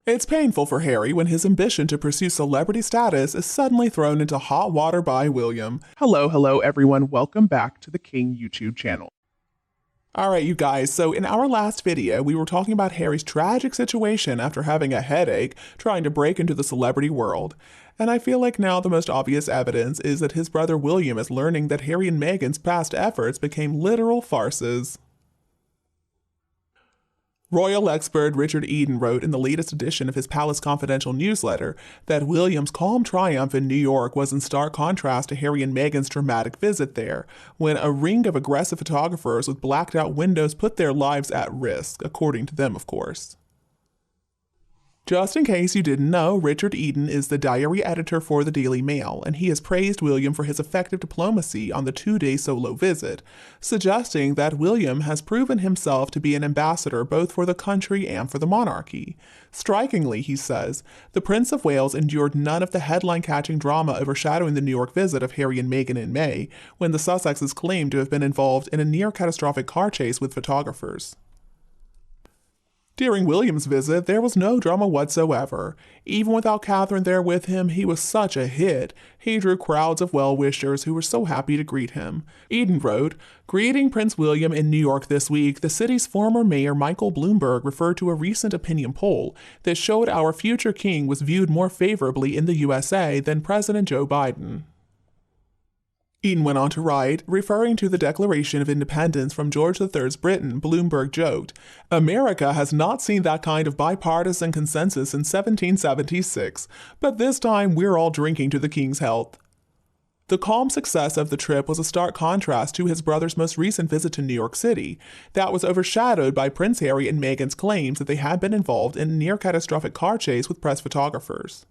It's painful for Harry when his ambition to pursue celebrity status is suddenly thrown into hot water by William. Hello everyone, welcome back to the King YouTube channel. Alright you guys, so in our last video we were talking about Harry's tragic situation after having a headache trying to break into the celebrity world. And I feel like now the most obvious evidence is that his brother William is learning that Harry and Meghan's past efforts became literal farces. Royal expert Richard Eden wrote in the latest edition of his Palace Confidential newsletter that William's calm triumph in New York was in stark contrast to Harry and Meghan's dramatic visit there, when a ring of aggressive photographers with blacked out windows put their lives at risk, according to them, of course. Just in case you didn't know, Richard Eden is the diary editor for the Daily Mail, and he has praised William for his effective diplomacy on the two-day solo visit, suggesting that William has proven himself to be an ambassador both for the country and for the monarchy. Strikingly, he says, the Prince of Wales endured none of the headline-catching drama overshadowing the New York visit of Harry and Meghan in May, when the Sussexes claimed to have been involved in a near-catastrophic car chase with photographers. During William's visit, there was no drama whatsoever. Even without Catherine there with him, he was such a hit. He drew crowds of well-wishers who were so happy to greet him. Eden wrote, "Greeting Prince William in New York this week, the city's former mayor Michael Bloomberg referred to a recent opinion poll that showed our future king was viewed more favorably in the USA than President Joe Biden." Eden went on to write, referring to the Declaration of Independence from George III's Britain, Bloomberg joked, "America has not seen that kind of bipartisan consensus in 1776, but this time we're all drinking to the king's health." The calm success of the trip was a stark contrast to his brother's most recent visit to New York City, that was overshadowed by Prince Harry and Meghan's claims that they had been involved in a near-catastrophic car chase with press photographers.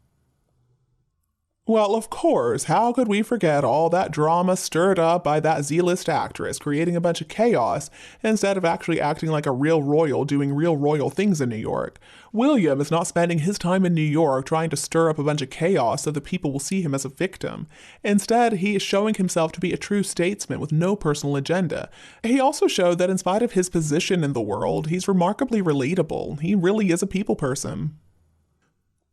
Well, of course, how could we forget all that drama stirred up by that Z-list actress, creating a bunch of chaos instead of actually acting like a real royal doing real royal things in New York? William is not spending his time in New York trying to stir up a bunch of chaos so that people will see him as a victim. Instead, he is showing himself to be a true statesman with no personal agenda. He also showed that in spite of his position in the world, he's remarkably relatable. He really is a people person.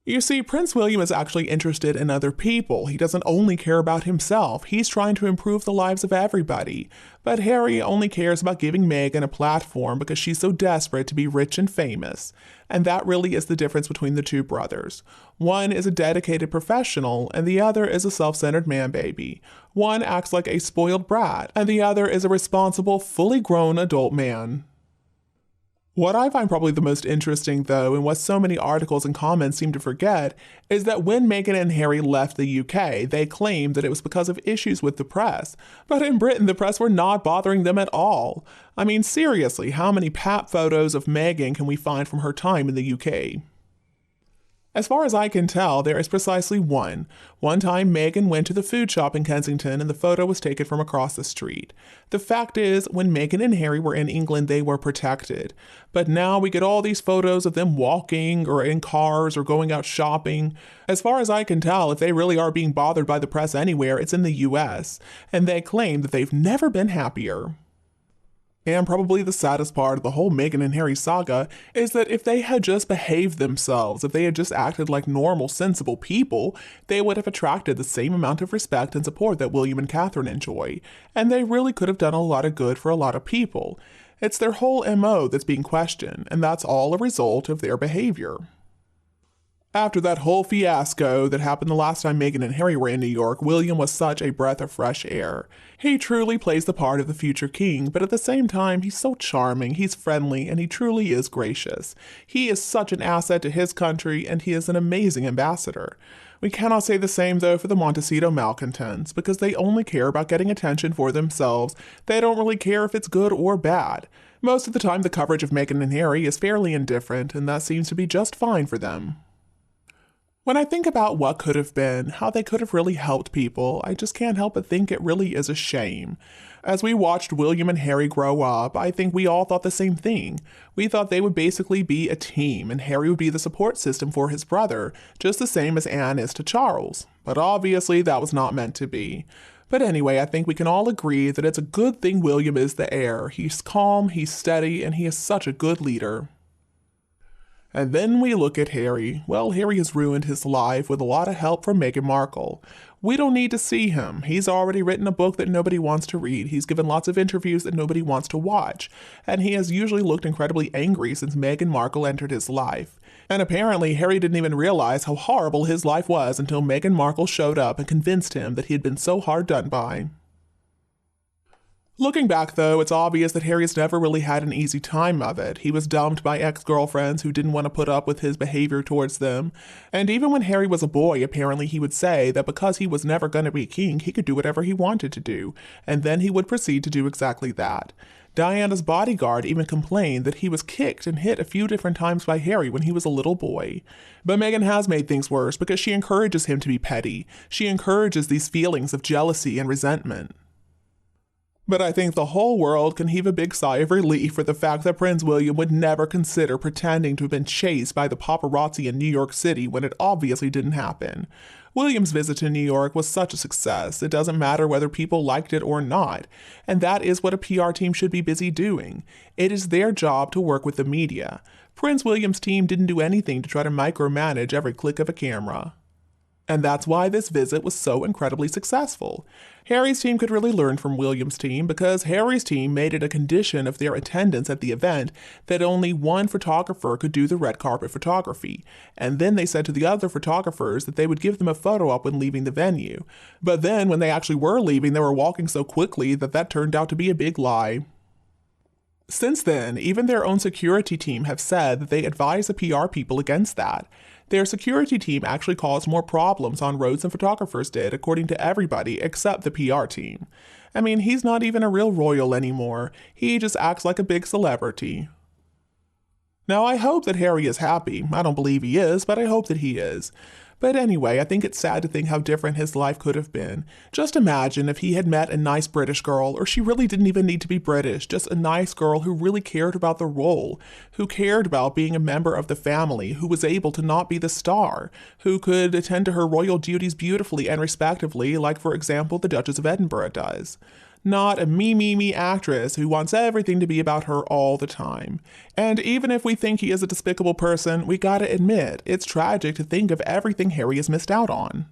You see, Prince William is actually interested in other people. He doesn't only care about himself. He's trying to improve the lives of everybody. But Harry only cares about giving Meghan a platform because she's so desperate to be rich and famous. And that really is the difference between the two brothers. One is a dedicated professional, and the other is a self-centered man-baby. One acts like a spoiled brat, and the other is a responsible, fully grown adult man. What I find probably the most interesting, though, and what so many articles and comments seem to forget, is that when Meghan and Harry left the UK, they claimed that it was because of issues with the press. But in Britain, the press were not bothering them at all. I mean, seriously, how many pap photos of Meghan can we find from her time in the UK? As far as I can tell, there is precisely one. One time, Meghan went to the food shop in Kensington and the photo was taken from across the street. The fact is, when Meghan and Harry were in England, they were protected. But now we get all these photos of them walking or in cars or going out shopping. As far as I can tell, if they really are being bothered by the press anywhere, it's in the US. And they claim that they've never been happier. And probably the saddest part of the whole Meghan and Harry saga is that if they had just behaved themselves, if they had just acted like normal, sensible people, they would have attracted the same amount of respect and support that William and Catherine enjoy. And they really could have done a lot of good for a lot of people. It's their whole MO that's being questioned, and that's all a result of their behavior. After that whole fiasco that happened the last time Meghan and Harry were in New York, William was such a breath of fresh air. He truly plays the part of the future king, but at the same time, he's so charming, he's friendly, and he truly is gracious. He is such an asset to his country, and he is an amazing ambassador. We cannot say the same, though, for the Montecito malcontents, because they only care about getting attention for themselves. They don't really care if it's good or bad. Most of the time, the coverage of Meghan and Harry is fairly indifferent, and that seems to be just fine for them. When I think about what could have been, how they could have really helped people, I just can't help but think it really is a shame. As we watched William and Harry grow up, I think we all thought the same thing. We thought they would basically be a team, and Harry would be the support system for his brother, just the same as Anne is to Charles. But obviously that was not meant to be. But anyway, I think we can all agree that it's a good thing William is the heir. He's calm, he's steady, and he is such a good leader. And then we look at Harry. Well, Harry has ruined his life with a lot of help from Meghan Markle. We don't need to see him. He's already written a book that nobody wants to read. He's given lots of interviews that nobody wants to watch. And he has usually looked incredibly angry since Meghan Markle entered his life. And apparently, Harry didn't even realize how horrible his life was until Meghan Markle showed up and convinced him that he had been so hard done by. Looking back, though, it's obvious that Harry's never really had an easy time of it. He was dumped by ex-girlfriends who didn't want to put up with his behavior towards them. And even when Harry was a boy, apparently he would say that because he was never going to be king, he could do whatever he wanted to do. And then he would proceed to do exactly that. Diana's bodyguard even complained that he was kicked and hit a few different times by Harry when he was a little boy. But Meghan has made things worse because she encourages him to be petty. She encourages these feelings of jealousy and resentment. But I think the whole world can heave a big sigh of relief for the fact that Prince William would never consider pretending to have been chased by the paparazzi in New York City when it obviously didn't happen. William's visit to New York was such a success, it doesn't matter whether people liked it or not, and that is what a PR team should be busy doing. It is their job to work with the media. Prince William's team didn't do anything to try to micromanage every click of a camera. And that's why this visit was so incredibly successful. Harry's team could really learn from William's team because Harry's team made it a condition of their attendance at the event that only one photographer could do the red carpet photography. And then they said to the other photographers that they would give them a photo op when leaving the venue. But then when they actually were leaving, they were walking so quickly that turned out to be a big lie. Since then, even their own security team have said that they advise the PR people against that. Their security team actually caused more problems on roads than photographers did, according to everybody except the PR team. I mean, he's not even a real royal anymore. He just acts like a big celebrity. Now, I hope that Harry is happy. I don't believe he is, but I hope that he is. But anyway, I think it's sad to think how different his life could have been. Just imagine if he had met a nice British girl, or she really didn't even need to be British, just a nice girl who really cared about the role, who cared about being a member of the family, who was able to not be the star, who could attend to her royal duties beautifully and respectively, like for example the Duchess of Edinburgh does. Not a me actress who wants everything to be about her all the time. And even if we think he is a despicable person, we gotta admit, it's tragic to think of everything Harry has missed out on.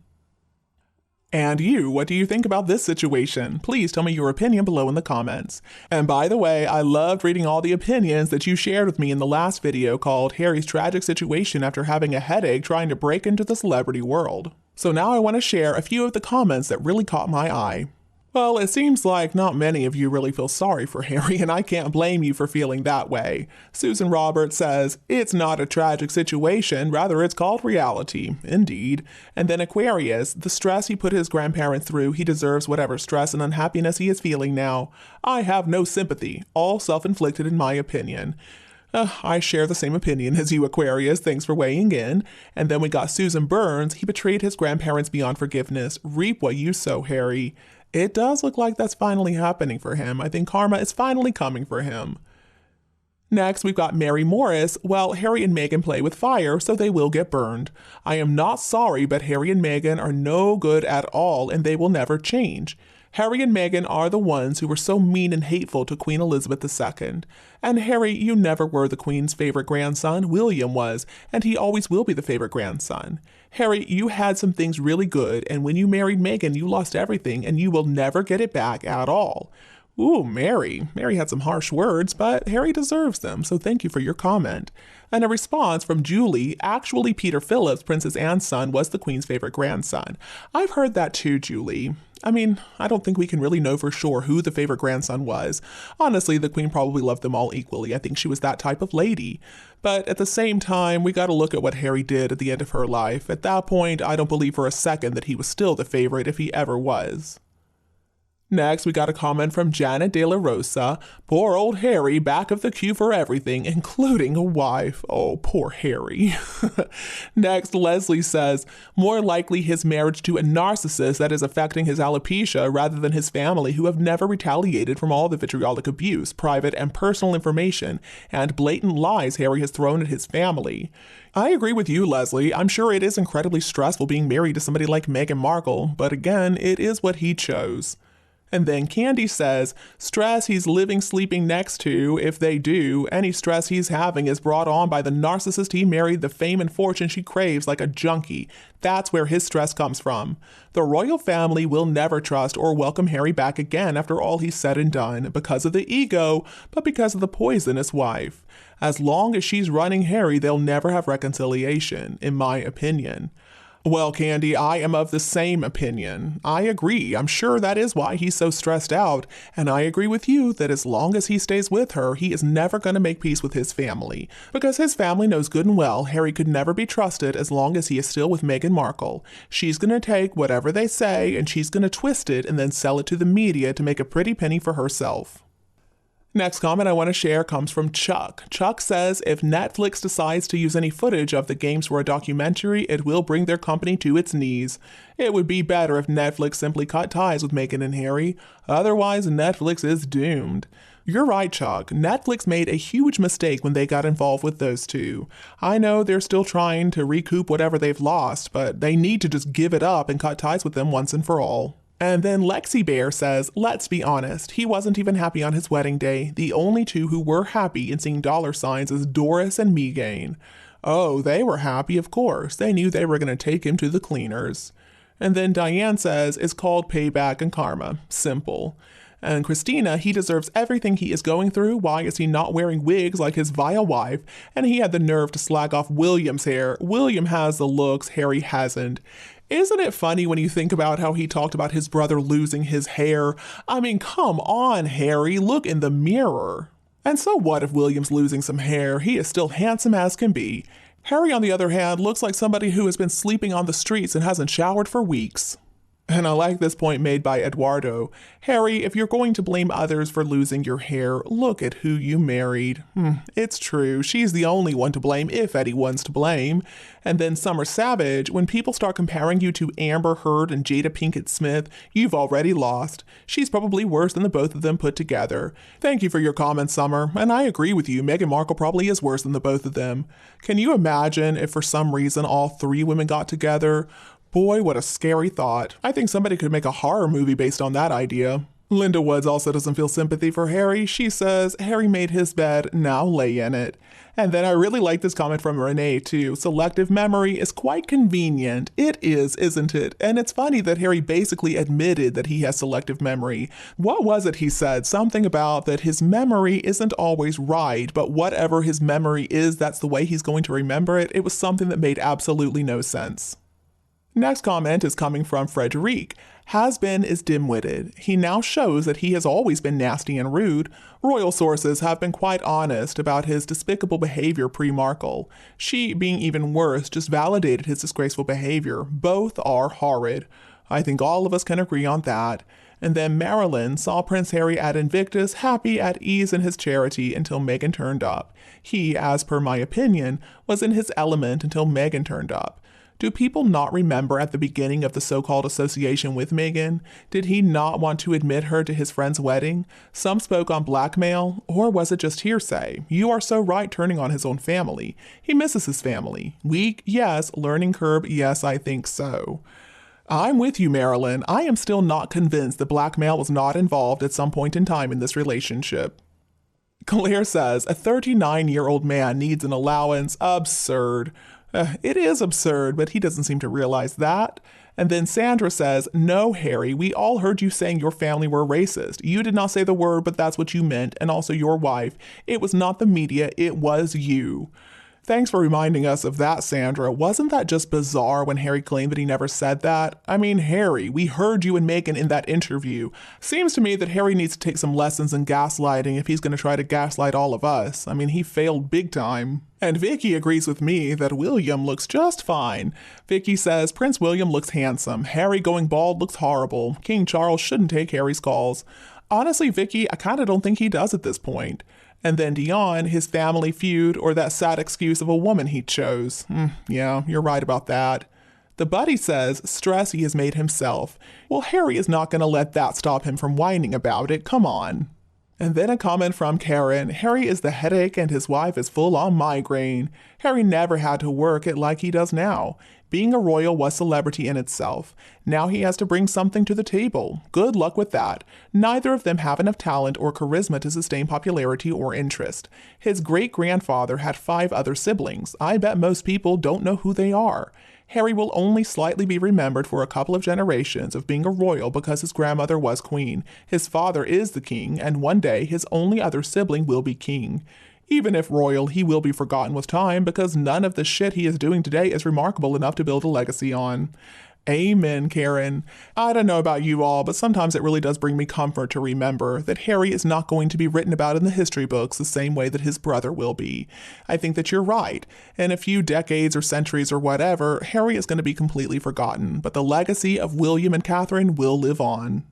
And you, what do you think about this situation? Please tell me your opinion below in the comments. And by the way, I loved reading all the opinions that you shared with me in the last video called Harry's Tragic Situation After Having a Headache Trying to Break into the Celebrity World. So now I want to share a few of the comments that really caught my eye. Well, it seems like not many of you really feel sorry for Harry, and I can't blame you for feeling that way. Susan Roberts says, it's not a tragic situation, rather it's called reality. Indeed. And then Aquarius, the stress he put his grandparents through, he deserves whatever stress and unhappiness he is feeling now. I have no sympathy, all self-inflicted in my opinion. I share the same opinion as you, Aquarius. Thanks for weighing in. And then we got Susan Burns. He betrayed his grandparents beyond forgiveness. Reap what you sow, Harry. It does look like that's finally happening for him. I think karma is finally coming for him. Next, we've got Mary Morris. Well, Harry and Meghan play with fire, so they will get burned. I am not sorry, but Harry and Meghan are no good at all, and they will never change. Harry and Meghan are the ones who were so mean and hateful to Queen Elizabeth II. And Harry, you never were the Queen's favorite grandson. William was, and he always will be the favorite grandson. Harry, you had some things really good, and when you married Meghan, you lost everything, and you will never get it back at all. Ooh, Mary. Mary had some harsh words, but Harry deserves them, so thank you for your comment. And a response from Julie, actually Peter Phillips, Princess Anne's son, was the Queen's favorite grandson. I've heard that too, Julie. I mean, I don't think we can really know for sure who the favorite grandson was. Honestly, the Queen probably loved them all equally. I think she was that type of lady. But at the same time, we gotta look at what Harry did at the end of her life. At that point, I don't believe for a second that he was still the favorite if he ever was. Next, we got a comment from Janet De La Rosa. Poor old Harry, back of the queue for everything, including a wife. Oh, poor Harry. Next, Leslie says, more likely his marriage to a narcissist that is affecting his alopecia rather than his family who have never retaliated from all the vitriolic abuse, private and personal information, and blatant lies Harry has thrown at his family. I agree with you, Leslie. I'm sure it is incredibly stressful being married to somebody like Meghan Markle, but again, it is what he chose. And then Candy says, stress he's living, sleeping next to, if they do, any stress he's having is brought on by the narcissist he married, the fame and fortune she craves like a junkie. That's where his stress comes from. The royal family will never trust or welcome Harry back again after all he's said and done, because of the ego, but because of the poisonous wife. As long as she's running Harry, they'll never have reconciliation, in my opinion. Well, Candy, I am of the same opinion. I agree. I'm sure that is why he's so stressed out. And I agree with you that as long as he stays with her, he is never going to make peace with his family. Because his family knows good and well Harry could never be trusted as long as he is still with Meghan Markle. She's going to take whatever they say and she's going to twist it and then sell it to the media to make a pretty penny for herself. Next comment I want to share comes from Chuck. Chuck says if Netflix decides to use any footage of the games for a documentary, it will bring their company to its knees. It would be better if Netflix simply cut ties with Meghan and Harry. Otherwise, Netflix is doomed. You're right, Chuck. Netflix made a huge mistake when they got involved with those two. I know they're still trying to recoup whatever they've lost, but they need to just give it up and cut ties with them once and for all. And then Lexi Bear says, let's be honest, he wasn't even happy on his wedding day. The only two who were happy in seeing dollar signs is Doris and Meghan. Oh, they were happy, of course. They knew they were going to take him to the cleaners. And then Diane says, it's called payback and karma. Simple. And Christina, he deserves everything he is going through. Why is he not wearing wigs like his vile wife? And he had the nerve to slag off William's hair. William has the looks, Harry hasn't. Isn't it funny when you think about how he talked about his brother losing his hair? I mean, come on, Harry, look in the mirror. And so what if William's losing some hair? He is still handsome as can be. Harry, on the other hand, looks like somebody who has been sleeping on the streets and hasn't showered for weeks. And I like this point made by Eduardo. Harry, if you're going to blame others for losing your hair, look at who you married. It's true, she's the only one to blame if anyone's to blame. And then Summer Savage, when people start comparing you to Amber Heard and Jada Pinkett Smith, you've already lost. She's probably worse than the both of them put together. Thank you for your comments, Summer, and I agree with you, Meghan Markle probably is worse than the both of them. Can you imagine if for some reason all three women got together? Boy, what a scary thought. I think somebody could make a horror movie based on that idea. Linda Woods also doesn't feel sympathy for Harry. She says, Harry made his bed, now lay in it. And then I really like this comment from Renee too. Selective memory is quite convenient. It is, isn't it? And it's funny that Harry basically admitted that he has selective memory. What was it he said? Something about that his memory isn't always right, but whatever his memory is, that's the way he's going to remember it. It was something that made absolutely no sense. Next comment is coming from Frederic. Has-been is dim-witted. He now shows that he has always been nasty and rude. Royal sources have been quite honest about his despicable behavior pre-Markle. She, being even worse, just validated his disgraceful behavior. Both are horrid. I think all of us can agree on that. And then Marilyn saw Prince Harry at Invictus, happy at ease in his charity until Meghan turned up. He, as per my opinion, was in his element until Meghan turned up. Do people not remember at the beginning of the so-called association with Meghan? Did he not want to admit her to his friend's wedding? Some spoke on blackmail, or was it just hearsay? You are so right turning on his own family. He misses his family. Weak, yes. Learning curve, yes, I think so. I'm with you, Marilyn. I am still not convinced that blackmail was not involved at some point in time in this relationship. Claire says, a 39-year-old man needs an allowance. Absurd. It is absurd, but he doesn't seem to realize that. And then Sandra says, no, Harry, we all heard you saying your family were racist. You did not say the word, but that's what you meant, and also your wife. It was not the media, it was you. Thanks for reminding us of that, Sandra. Wasn't that just bizarre when Harry claimed that he never said that? I mean, Harry, we heard you and Meghan in that interview. Seems to me that Harry needs to take some lessons in gaslighting if he's going to try to gaslight all of us. I mean, he failed big time. And Vicky agrees with me that William looks just fine. Vicky says Prince William looks handsome. Harry going bald looks horrible. King Charles shouldn't take Harry's calls. Honestly, Vicky, I kind of don't think he does at this point. And then Dion, his family feud, or that sad excuse of a woman he chose. Yeah, you're right about that. The buddy says stress he has made himself. Well, Harry is not going to let that stop him from whining about it. Come on. And then a comment from Karen. Harry is the headache and his wife is full on migraine. Harry never had to work it like he does now. Being a royal was celebrity in itself. Now he has to bring something to the table. Good luck with that. Neither of them have enough talent or charisma to sustain popularity or interest. His great-grandfather had 5 other siblings. I bet most people don't know who they are. Harry will only slightly be remembered for a couple of generations of being a royal because his grandmother was queen. His father is the king, and one day his only other sibling will be king. Even if royal, he will be forgotten with time because none of the shit he is doing today is remarkable enough to build a legacy on. Amen, Karen. I don't know about you all, but sometimes it really does bring me comfort to remember that Harry is not going to be written about in the history books the same way that his brother will be. I think that you're right. In a few decades or centuries or whatever, Harry is going to be completely forgotten, but the legacy of William and Catherine will live on.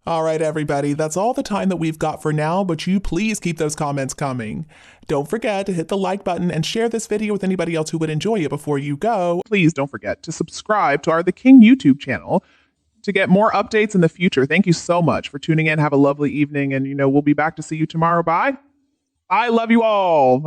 All right, everybody, that's all the time that we've got for now, but you please keep those comments coming. Don't forget to hit the like button and share this video with anybody else who would enjoy it before you go. Please don't forget to subscribe to our The King YouTube channel to get more updates in the future. Thank you so much for tuning in. Have a lovely evening, and we'll be back to see you tomorrow. Bye. I love you all.